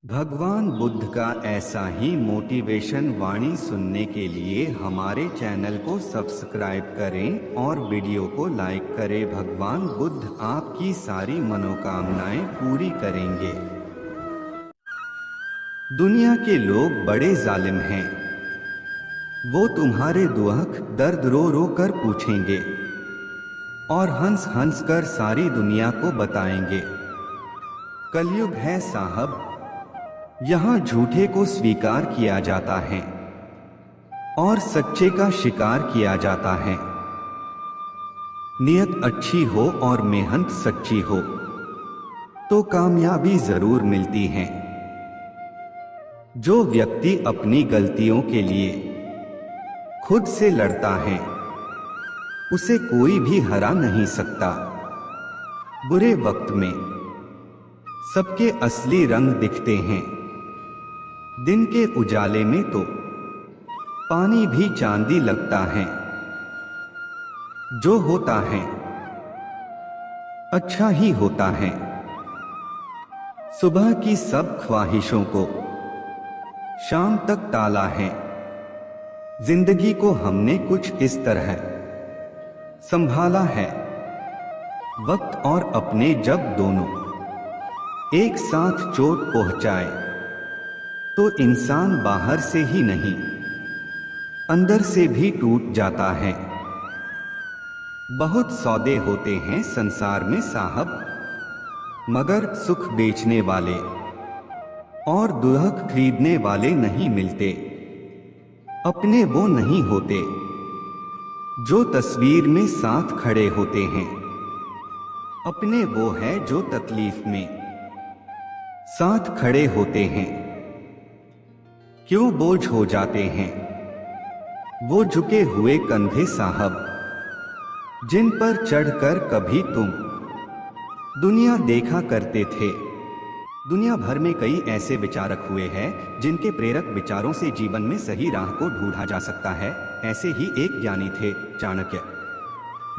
भगवान बुद्ध का ऐसा ही मोटिवेशन वाणी सुनने के लिए हमारे चैनल को सब्सक्राइब करें और वीडियो को लाइक करें। भगवान बुद्ध आपकी सारी मनोकामनाएं पूरी करेंगे। दुनिया के लोग बड़े जालिम हैं। वो तुम्हारे दुख दर्द रो रो कर पूछेंगे और हंस हंस कर सारी दुनिया को बताएंगे। कलयुग है साहब, यहाँ झूठे को स्वीकार किया जाता है और सच्चे का शिकार किया जाता है। नियत अच्छी हो और मेहनत सच्ची हो तो कामयाबी जरूर मिलती है। जो व्यक्ति अपनी गलतियों के लिए खुद से लड़ता है उसे कोई भी हरा नहीं सकता। बुरे वक्त में सबके असली रंग दिखते हैं। दिन के उजाले में तो पानी भी चांदी लगता है। जो होता है अच्छा ही होता है। सुबह की सब ख्वाहिशों को शाम तक टाला है। जिंदगी को हमने कुछ इस तरह संभाला है। वक्त और अपने जब दोनों एक साथ चोट पहुंचाए तो इंसान बाहर से ही नहीं अंदर से भी टूट जाता है। बहुत सौदे होते हैं संसार में साहब, मगर सुख बेचने वाले और दुख खरीदने वाले नहीं मिलते। अपने वो नहीं होते जो तस्वीर में साथ खड़े होते हैं। अपने वो है जो तकलीफ में साथ खड़े होते हैं। क्यों बोझ हो जाते हैं वो झुके हुए कंधे साहब, जिन पर चढ़कर कभी तुम दुनिया देखा करते थे। दुनिया भर में कई ऐसे विचारक हुए हैं जिनके प्रेरक विचारों से जीवन में सही राह को ढूंढा जा सकता है। ऐसे ही एक ज्ञानी थे चाणक्य,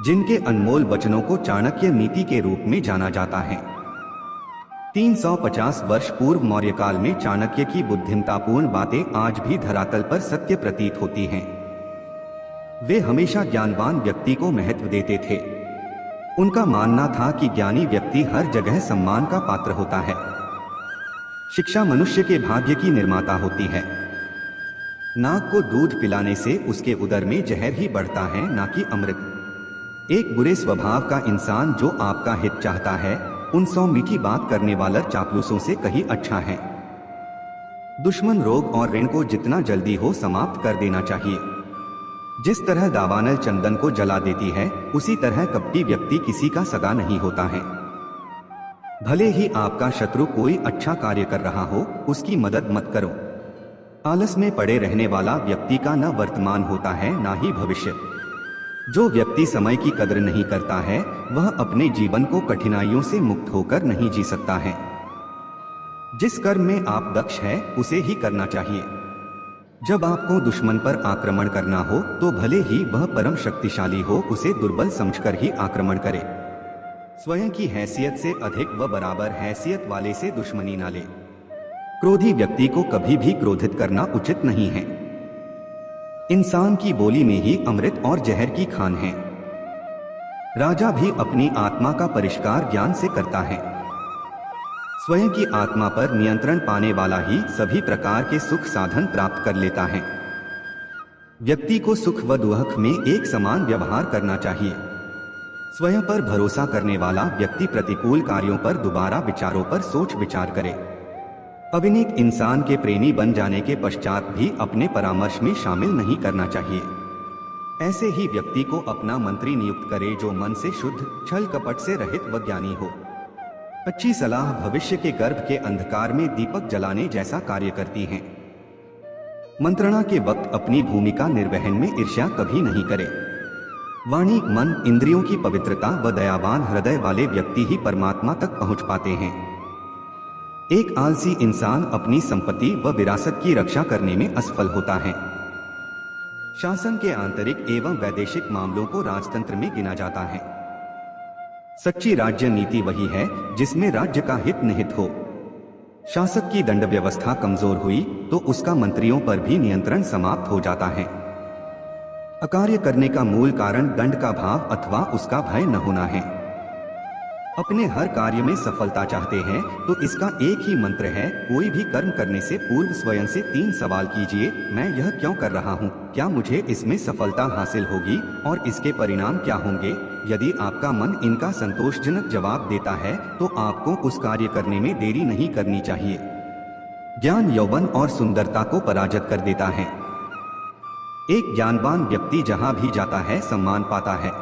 जिनके अनमोल वचनों को चाणक्य नीति के रूप में जाना जाता है। 350 वर्ष पूर्व मौर्य काल में चाणक्य की बुद्धिमतापूर्ण बातें आज भी धरातल पर सत्य प्रतीत होती हैं। वे हमेशा ज्ञानवान व्यक्ति को महत्व देते थे। उनका मानना था कि ज्ञानी व्यक्ति हर जगह सम्मान का पात्र होता है। शिक्षा मनुष्य के भाग्य की निर्माता होती है। नाग को दूध पिलाने से उसके उदर में जहर ही बढ़ता है, ना कि अमृत। एक बुरे स्वभाव का इंसान जो आपका हित चाहता है उन 100 मीठी बात करने वाला चापलूसों से कहीं अच्छा है। दुश्मन रोग और ऋण को जितना जल्दी हो समाप्त कर देना चाहिए। जिस तरह दावानल चंदन को जला देती है, उसी तरह कपटी व्यक्ति किसी का सगा नहीं होता है। भले ही आपका शत्रु कोई अच्छा कार्य कर रहा हो, उसकी मदद मत करो। आलस में पड़े रहने वाला व्यक्ति का न वर्तमान होता है ना ही भविष्य। जो व्यक्ति समय की कदर नहीं करता है वह अपने जीवन को कठिनाइयों से मुक्त होकर नहीं जी सकता है। जिस कर्म में आप दक्ष है उसे ही करना चाहिए। जब आपको दुश्मन पर आक्रमण करना हो तो भले ही वह परम शक्तिशाली हो, उसे दुर्बल समझकर ही आक्रमण करे। स्वयं की हैसियत से अधिक व बराबर हैसियत वाले से दुश्मनी ना ले। क्रोधी व्यक्ति को कभी भी क्रोधित करना उचित नहीं है। इंसान की बोली में ही अमृत और जहर की खान है। राजा भी अपनी आत्मा का परिष्कार ज्ञान से करता है। स्वयं की आत्मा पर नियंत्रण पाने वाला ही सभी प्रकार के सुख साधन प्राप्त कर लेता है। व्यक्ति को सुख व दुख में एक समान व्यवहार करना चाहिए। स्वयं पर भरोसा करने वाला व्यक्ति प्रतिकूल कार्यों पर दोबारा विचारों पर सोच विचार करे। अविनीत इंसान के प्रेमी बन जाने के पश्चात भी अपने परामर्श में शामिल नहीं करना चाहिए। ऐसे ही व्यक्ति को अपना मंत्री नियुक्त करे जो मन से शुद्ध, छल कपट से रहित व ज्ञानी हो। अच्छी सलाह भविष्य के गर्भ के अंधकार में दीपक जलाने जैसा कार्य करती है। मंत्रणा के वक्त अपनी भूमिका निर्वहन में ईर्ष्या कभी नहीं करे। वाणी, मन, इंद्रियों की पवित्रता व दयावान हृदय वाले व्यक्ति ही परमात्मा तक पहुंच पाते हैं। एक आलसी इंसान अपनी संपत्ति व विरासत की रक्षा करने में असफल होता है। शासन के आंतरिक एवं वैदेशिक मामलों को राजतंत्र में गिना जाता है। सच्ची राज्य नीति वही है जिसमें राज्य का हित निहित हो। शासक की दंड व्यवस्था कमजोर हुई तो उसका मंत्रियों पर भी नियंत्रण समाप्त हो जाता है। अकार्य करने का मूल कारण दंड का भाव अथवा उसका भय न होना है। अपने हर कार्य में सफलता चाहते हैं तो इसका एक ही मंत्र है, कोई भी कर्म करने से पूर्व स्वयं से 3 सवाल कीजिए। मैं यह क्यों कर रहा हूँ, क्या मुझे इसमें सफलता हासिल होगी और इसके परिणाम क्या होंगे। यदि आपका मन इनका संतोषजनक जवाब देता है तो आपको उस कार्य करने में देरी नहीं करनी चाहिए। ज्ञान यौवन और सुंदरता को पराजित कर देता है। एक ज्ञानवान व्यक्ति जहाँ भी जाता है सम्मान पाता है।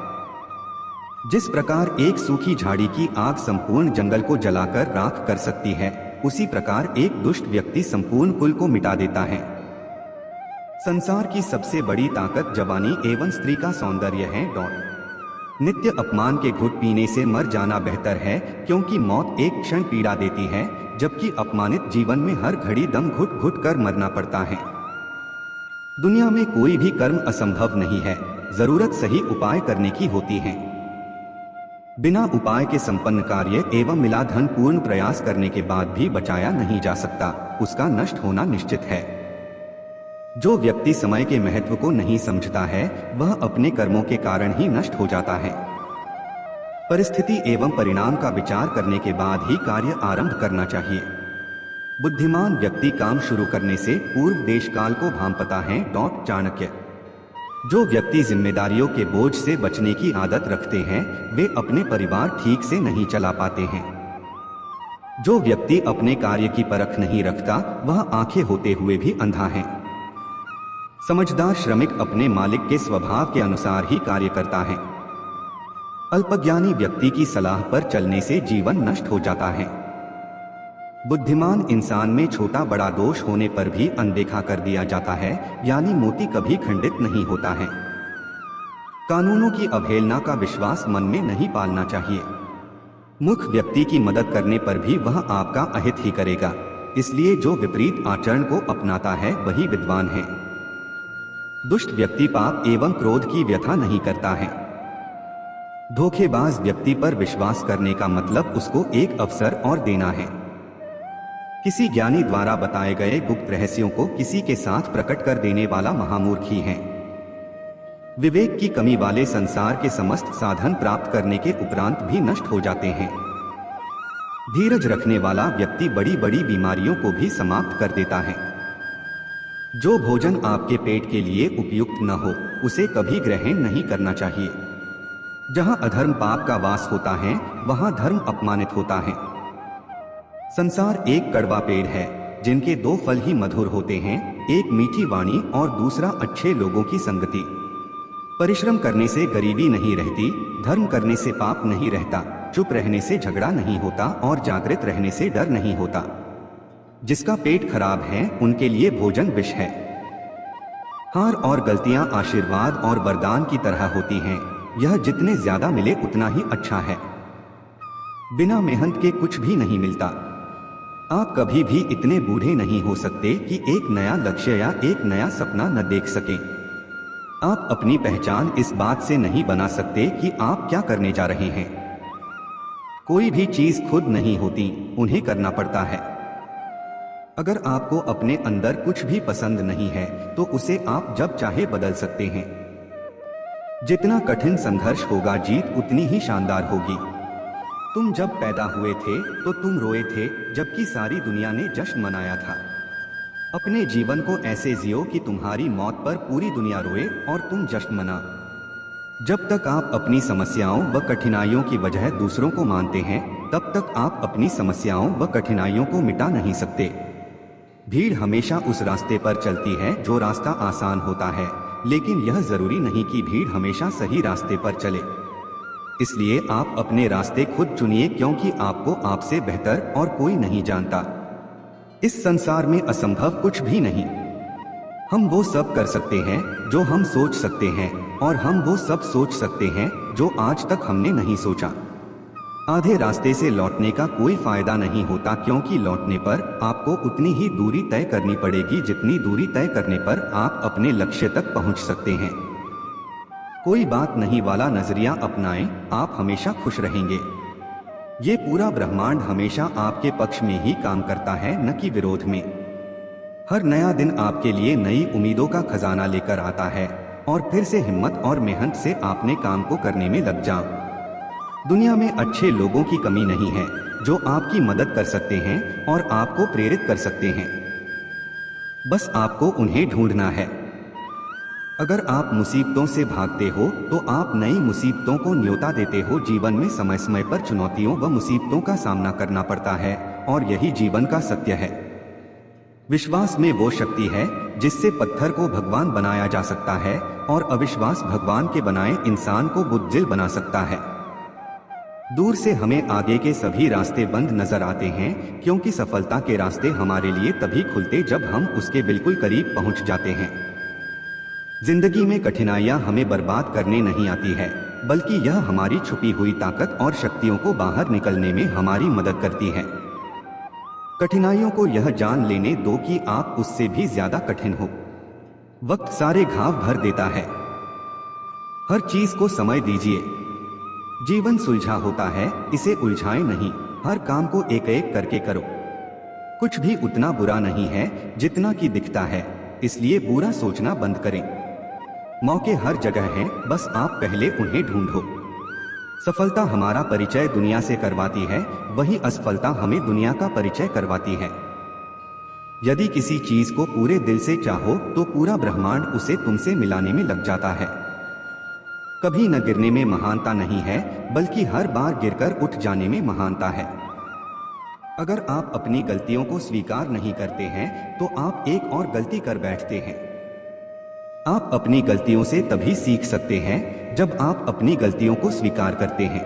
जिस प्रकार एक सूखी झाड़ी की आग संपूर्ण जंगल को जलाकर राख कर सकती है, उसी प्रकार एक दुष्ट व्यक्ति संपूर्ण कुल को मिटा देता है। संसार की सबसे बड़ी ताकत जवानी एवं स्त्री का सौंदर्य है। नित्य अपमान के घुट पीने से मर जाना बेहतर है, क्योंकि मौत एक क्षण पीड़ा देती है, जबकि अपमानित जीवन में हर घड़ी दम घुट घुट कर मरना पड़ता है। दुनिया में कोई भी कर्म असंभव नहीं है, जरूरत सही उपाय करने की होती है। बिना उपाय के संपन्न कार्य एवं मिला धन पूर्ण प्रयास करने के बाद भी बचाया नहीं जा सकता, उसका नष्ट होना निश्चित है। जो व्यक्ति समय के महत्व को नहीं समझता है वह अपने कर्मों के कारण ही नष्ट हो जाता है। परिस्थिति एवं परिणाम का विचार करने के बाद ही कार्य आरंभ करना चाहिए। बुद्धिमान व्यक्ति काम शुरू करने से पूर्व देश काल को भांपता है। चाणक्य। जो व्यक्ति जिम्मेदारियों के बोझ से बचने की आदत रखते हैं वे अपने परिवार ठीक से नहीं चला पाते हैं। जो व्यक्ति अपने कार्य की परख नहीं रखता वह आंखें होते हुए भी अंधा है। समझदार श्रमिक अपने मालिक के स्वभाव के अनुसार ही कार्य करता है। अल्पज्ञानी व्यक्ति की सलाह पर चलने से जीवन नष्ट हो जाता है। बुद्धिमान इंसान में छोटा बड़ा दोष होने पर भी अनदेखा कर दिया जाता है, यानी मोती कभी खंडित नहीं होता है। कानूनों की अवहेलना का विश्वास मन में नहीं पालना चाहिए। मूर्ख व्यक्ति की मदद करने पर भी वह आपका अहित ही करेगा, इसलिए जो विपरीत आचरण को अपनाता है वही विद्वान है। दुष्ट व्यक्ति पाप एवं क्रोध की व्यथा नहीं करता है। धोखेबाज व्यक्ति पर विश्वास करने का मतलब उसको एक अवसर और देना है। किसी ज्ञानी द्वारा बताए गए गुप्त रहस्यों को किसी के साथ प्रकट कर देने वाला महामूर्ख ही है। विवेक की कमी वाले संसार के समस्त साधन प्राप्त करने के उपरांत भी नष्ट हो जाते हैं। धीरज रखने वाला व्यक्ति बड़ी बड़ी बीमारियों को भी समाप्त कर देता है। जो भोजन आपके पेट के लिए उपयुक्त न हो उसे कभी ग्रहण नहीं करना चाहिए। जहां अधर्म पाप का वास होता है वहां धर्म अपमानित होता है। संसार एक कड़वा पेड़ है जिनके 2 फल ही मधुर होते हैं, एक मीठी वाणी और दूसरा अच्छे लोगों की संगति। परिश्रम करने से गरीबी नहीं रहती, धर्म करने से पाप नहीं रहता, चुप रहने से झगड़ा नहीं होता और जागृत रहने से डर नहीं होता। जिसका पेट खराब है उनके लिए भोजन विष है। हार और गलतियां आशीर्वाद और वरदान की तरह होती हैं, यह जितने ज्यादा मिले उतना ही अच्छा है। बिना मेहनत के कुछ भी नहीं मिलता। आप कभी भी इतने बूढ़े नहीं हो सकते कि एक नया लक्ष्य या एक नया सपना न देख सकें। आप अपनी पहचान इस बात से नहीं बना सकते कि आप क्या करने जा रहे हैं। कोई भी चीज खुद नहीं होती, उन्हें करना पड़ता है। अगर आपको अपने अंदर कुछ भी पसंद नहीं है तो उसे आप जब चाहे बदल सकते हैं। जितना कठिन संघर्ष होगा जीत उतनी ही शानदार होगी। तुम जब पैदा हुए थे तो तुम रोए थे जबकि सारी दुनिया ने जश्न मनाया था। अपने जीवन को ऐसे जियो कि तुम्हारी मौत पर पूरी दुनिया रोए और तुम जश्न मना। जब तक आप अपनी समस्याओं व कठिनाइयों की वजह दूसरों को मानते हैं तब तक आप अपनी समस्याओं व कठिनाइयों को मिटा नहीं सकते। भीड़ हमेशा उस रास्ते पर चलती है जो रास्ता आसान होता है, लेकिन यह जरूरी नहीं कि भीड़ हमेशा सही रास्ते पर चले। इसलिए आप अपने रास्ते खुद चुनिए, क्योंकि आपको आपसे बेहतर और कोई नहीं जानता। इस संसार में असंभव कुछ भी नहीं। हम वो सब कर सकते हैं जो हम सोच सकते हैं और हम वो सब सोच सकते हैं जो आज तक हमने नहीं सोचा। आधे रास्ते से लौटने का कोई फायदा नहीं होता, क्योंकि लौटने पर आपको उतनी ही दूरी तय करनी पड़ेगी जितनी दूरी तय करने पर आप अपने लक्ष्य तक पहुंच सकते हैं। कोई बात नहीं वाला नजरिया अपनाएं, आप हमेशा खुश रहेंगे। ये पूरा ब्रह्मांड हमेशा आपके पक्ष में ही काम करता है, न कि विरोध में। हर नया दिन आपके लिए नई उम्मीदों का खजाना लेकर आता है और फिर से हिम्मत और मेहनत से आपने काम को करने में लग जाओ। दुनिया में अच्छे लोगों की कमी नहीं है जो आपकी मदद कर सकते हैं और आपको प्रेरित कर सकते हैं। बस आपको उन्हें ढूंढना है। अगर आप मुसीबतों से भागते हो तो आप नई मुसीबतों को न्योता देते हो। जीवन में समय समय पर चुनौतियों व मुसीबतों का सामना करना पड़ता है और यही जीवन का सत्य है। विश्वास में वो शक्ति है जिससे पत्थर को भगवान बनाया जा सकता है और अविश्वास भगवान के बनाए इंसान को बुद्धिल बना सकता है। दूर से हमें आगे के सभी रास्ते बंद नजर आते हैं क्योंकि सफलता के रास्ते हमारे लिए तभी खुलते जब हम उसके बिल्कुल करीब पहुंच जाते हैं। जिंदगी में कठिनाइयां हमें बर्बाद करने नहीं आती है, बल्कि यह हमारी छुपी हुई ताकत और शक्तियों को बाहर निकलने में हमारी मदद करती है। कठिनाइयों को यह जान लेने दो कि आप उससे भी ज्यादा कठिन हो। वक्त सारे घाव भर देता है। हर चीज को समय दीजिए। जीवन सुलझा होता है, इसे उलझाए नहीं। हर काम को एक एक करके करो। कुछ भी उतना बुरा नहीं है जितना कि दिखता है, इसलिए बुरा सोचना बंद करें। मौके हर जगह हैं, बस आप पहले उन्हें ढूंढो। सफलता हमारा परिचय दुनिया से करवाती है, वही असफलता हमें दुनिया का परिचय करवाती है। यदि किसी चीज को पूरे दिल से चाहो तो पूरा ब्रह्मांड उसे तुमसे मिलाने में लग जाता है। कभी न गिरने में महानता नहीं है, बल्कि हर बार गिरकर उठ जाने में महानता है। अगर आप अपनी गलतियों को स्वीकार नहीं करते हैं तो आप एक और गलती कर बैठते हैं। आप अपनी गलतियों से तभी सीख सकते हैं जब आप अपनी गलतियों को स्वीकार करते हैं।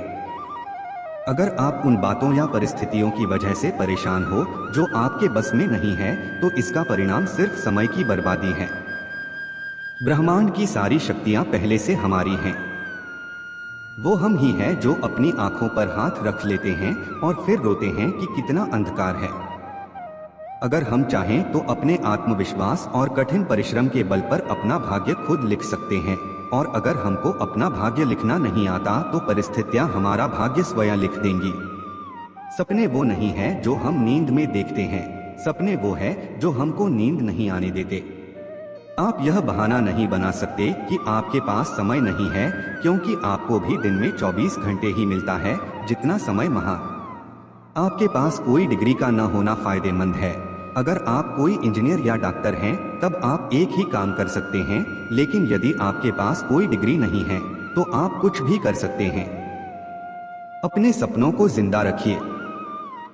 अगर आप उन बातों या परिस्थितियों की वजह से परेशान हो जो आपके बस में नहीं है, तो इसका परिणाम सिर्फ समय की बर्बादी है। ब्रह्मांड की सारी शक्तियां पहले से हमारी हैं। वो हम ही हैं जो अपनी आंखों पर हाथ रख लेते हैं और फिर रोते हैं कि कितना अंधकार है। अगर हम चाहें तो अपने आत्मविश्वास और कठिन परिश्रम के बल पर अपना भाग्य खुद लिख सकते हैं, और अगर हमको अपना भाग्य लिखना नहीं आता तो परिस्थितियां हमारा भाग्य स्वयं लिख देंगी। सपने वो नहीं है जो हम नींद में देखते हैं, सपने वो है जो हमको नींद नहीं आने देते। आप यह बहाना नहीं बना सकते कि आपके पास समय नहीं है, क्योंकि आपको भी दिन में 24 घंटे ही मिलता है जितना समय वहां। आपके पास कोई डिग्री का न होना फायदेमंद है। अगर आप कोई इंजीनियर या डॉक्टर हैं तब आप एक ही काम कर सकते हैं, लेकिन यदि आपके पास कोई डिग्री नहीं है तो आप कुछ भी कर सकते हैं। अपने सपनों को जिंदा रखिए।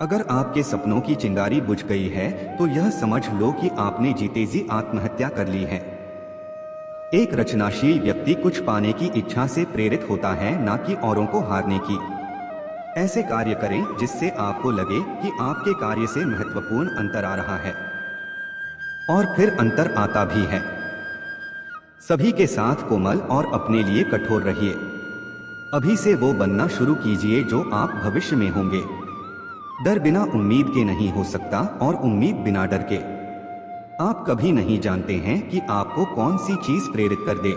अगर आपके सपनों की चिंगारी बुझ गई है तो यह समझ लो कि आपने जीते जी आत्महत्या कर ली है। एक रचनाशील व्यक्ति कुछ पाने की इच्छा से प्रेरित होता है, ना कि औरों को हारने की। ऐसे कार्य करें जिससे आपको लगे कि आपके कार्य से महत्वपूर्ण अंतर आ रहा है, और फिर अंतर आता भी है। सभी के साथ कोमल और अपने लिए कठोर रहिए। अभी से वो बनना शुरू कीजिए जो आप भविष्य में होंगे। डर बिना उम्मीद के नहीं हो सकता और उम्मीद बिना डर के। आप कभी नहीं जानते हैं कि आपको कौन सी चीज प्रेरित कर दे।